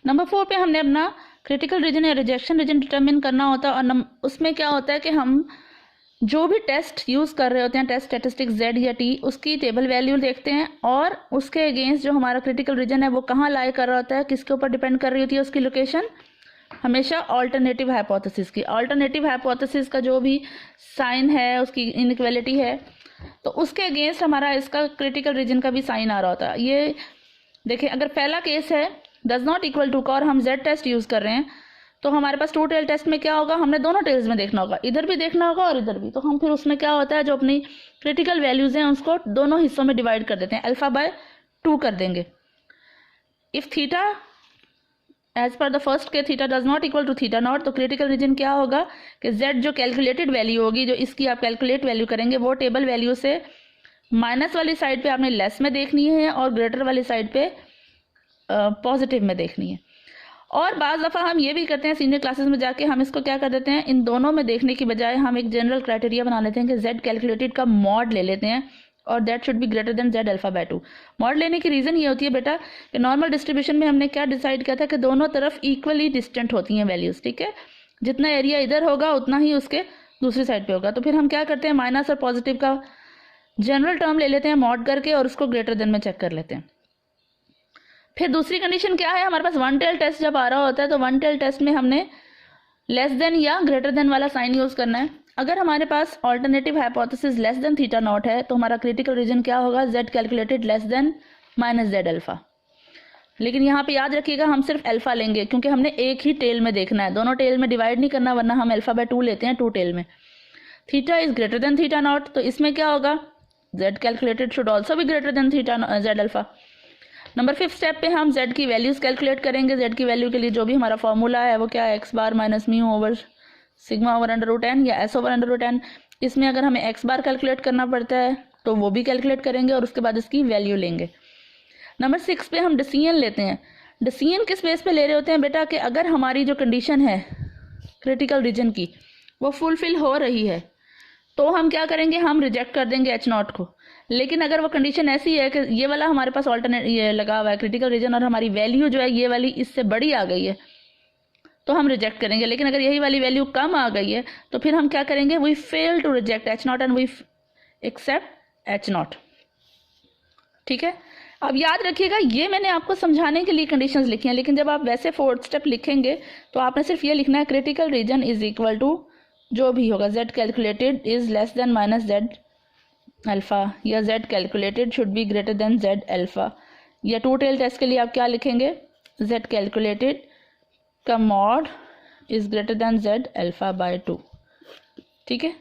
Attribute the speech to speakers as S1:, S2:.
S1: Number 4 पे हमने अपना क्रिटिकल रीजन या रिजेक्शन रीजन डिटरमिन करना होता है और उसमें क्या होता है कि हम जो भी टेस्ट यूज़ कर रहे होते हैं, टेस्ट स्टैटिस्टिक्स Z या T, उसकी टेबल वैल्यू देखते हैं और उसके अगेंस्ट जो हमारा क्रिटिकल रीजन है वो कहाँ लाई कर रहा होता है, किसके ऊपर डिपेंड कर रही होती है उसकी लोकेशन, हमेशा ऑल्टरनेटिव हाइपोथेसिस की। ऑल्टरनेटिव हाइपोथेसिस का जो भी साइन है, उसकी इनइक्वालिटी है, तो उसके अगेंस्ट हमारा इसका क्रिटिकल रीजन का भी साइन आ रहा होता है। ये देखिए, अगर पहला केस है डज नॉट इक्वल टू का और हम Z टेस्ट यूज़ कर रहे हैं, तो हमारे पास 2 टेल टेस्ट में क्या होगा, हमने दोनों टेल्स में देखना होगा, इधर भी देखना होगा और इधर भी। तो हम फिर उसमें क्या होता है, जो अपनी क्रिटिकल वैल्यूज़ हैं उसको दोनों हिस्सों में डिवाइड कर देते हैं, α/2 कर देंगे। If theta as per the first के theta does not equal to theta naught, तो क्रिटिकल रीजन क्या होगा कि Z जो कैलकुलेटेड वैल्यू होगी, जो इसकी आप कैलकुलेट वैल्यू करेंगे, वो टेबल वैल्यू से माइनस वाली साइड पे आपने लेस में देखनी है और ग्रेटर वाली साइड पे पॉजिटिव में देखनी है। और बाज़ दफ़ा हम ये भी करते हैं सीनियर क्लासेस में जाके, हम इसको क्या कर देते हैं, इन दोनों में देखने की बजाय हम एक जनरल क्राइटेरिया बना लेते हैं कि Z कैलकुलेटेड का मॉड ले लेते हैं और that should be greater than Z α/2। Mod लेने की रीज़न ये होती है बेटा कि नॉर्मल डिस्ट्रीब्यूशन में हमने क्या डिसाइड किया था कि दोनों तरफ इक्वली डिस्टेंट होती हैं वैल्यूज़, ठीक है। जितना एरिया इधर होगा उतना ही उसके दूसरी साइड पे होगा। तो फिर हम क्या करते हैं, माइनस और पॉजिटिव का जनरल टर्म ले लेते हैं मॉड करके और उसको ग्रेटर देन में चेक कर लेते हैं। फिर दूसरी कंडीशन क्या है, हमारे पास 1 टेल टेस्ट जब आ रहा होता है तो 1 टेल टेस्ट में हमने लेस देन या ग्रेटर देन वाला साइन यूज़ करना है। अगर हमारे पास alternative hypothesis less than theta naught है तो हमारा क्रिटिकल रीजन क्या होगा, Z calculated less than minus Z α। लेकिन यहाँ पे याद रखिएगा हम सिर्फ अल्फा लेंगे क्योंकि हमने एक ही टेल में देखना है, दोनों टेल में डिवाइड नहीं करना, वरना हम α/2 लेते हैं 2 टेल में। Theta is greater than theta naught, तो इसमें क्या होगा, Z कैलकुलेटेड शुड ऑल्सो भी greater than theta Z α। Number 5 step पे हम Z की वैल्यूज़ कैलकुलेट करेंगे। Z की वैल्यू के लिए जो भी हमारा फॉर्मूला है वो क्या है, x bar minus mu over sigma over √n या s ओवर √n। इसमें अगर हमें x बार कैलकुलेट करना पड़ता है तो वो भी कैलकुलेट करेंगे और उसके बाद इसकी वैल्यू लेंगे। नंबर 6 पे हम डिसीजन लेते हैं। डिसीजन किस बेस पे ले रहे होते हैं बेटा, कि अगर हमारी जो कंडीशन है क्रिटिकल रीजन की वो फुलफिल हो रही है तो हम क्या करेंगे, हम रिजेक्ट कर देंगे H0 को। लेकिन अगर वो कंडीशन ऐसी है कि ये वाला हमारे पास ऑल्टरनेट ये लगा हुआ है क्रिटिकल रीजन और हमारी वैल्यू जो है ये वाली इससे बड़ी आ गई है तो हम रिजेक्ट करेंगे। लेकिन अगर यही वाली वैल्यू कम आ गई है तो फिर हम क्या करेंगे, we fail to reject H0 and we accept H0, ठीक है। अब याद रखिएगा ये मैंने आपको समझाने के लिए कंडीशंस लिखी हैं, लेकिन जब आप वैसे 4th स्टेप लिखेंगे तो आपने सिर्फ ये लिखना है critical region is equal to जो भी होगा Z calculated is less than minus Z alpha या Z calculated should be greater than Z alpha. या 2 टेल टेस्ट के लिए आप क्या लिखेंगे, Z कैलकुलेटेड का mod is greater than Z α/2, ठीक है।